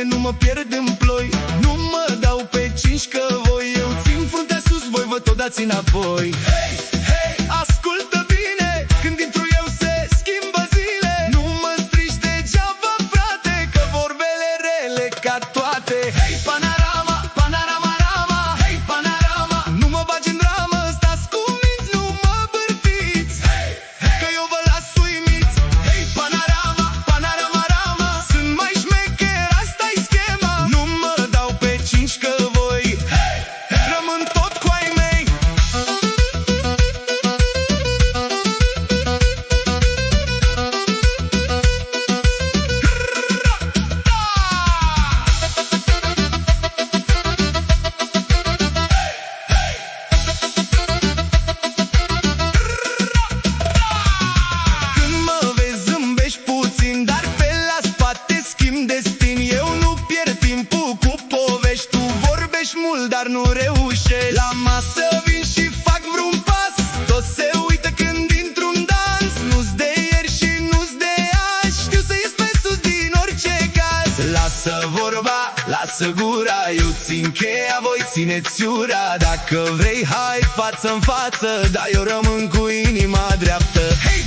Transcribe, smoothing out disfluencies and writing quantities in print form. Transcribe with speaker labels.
Speaker 1: Nu mă pierd în ploi, nu mă dau pe cinci că voi. Eu țin fruntea sus, voi vă tot dați înapoi. Hei, hei, ascultă bine, când intru eu se schimbă zile. Nu mă strici degeaba, frate, că vorbele rele ca toate. Hei, panorama, panorama, rama. Hei, panorama, nu mă bagi în dramă. Stați cu minți, nu mă bârfiți. Hei, hei, că eu vă las uimiți. Hei, panorama, panorama, rama. Sunt mai șmecher, asta-i schema. Nu mă dau pe cinci că voi rămân tot cu ai mei. Când mă vezi zâmbești puțin, dar pe la spate schimb destin. Eu nu pierd timpul cu povești, tu vorbești mult, dar nu reușești. La masă vin și fac vreun pas, toți se uită când intru-n dans. Nu-s de ieri și nu-s de azi, știu să ies pe sus din orice caz. Lasă vorba, lasă gura, eu țin cheia, voi țineți ura. Dacă vrei, hai față-n față, dar eu rămân cu inima dreaptă. Hei,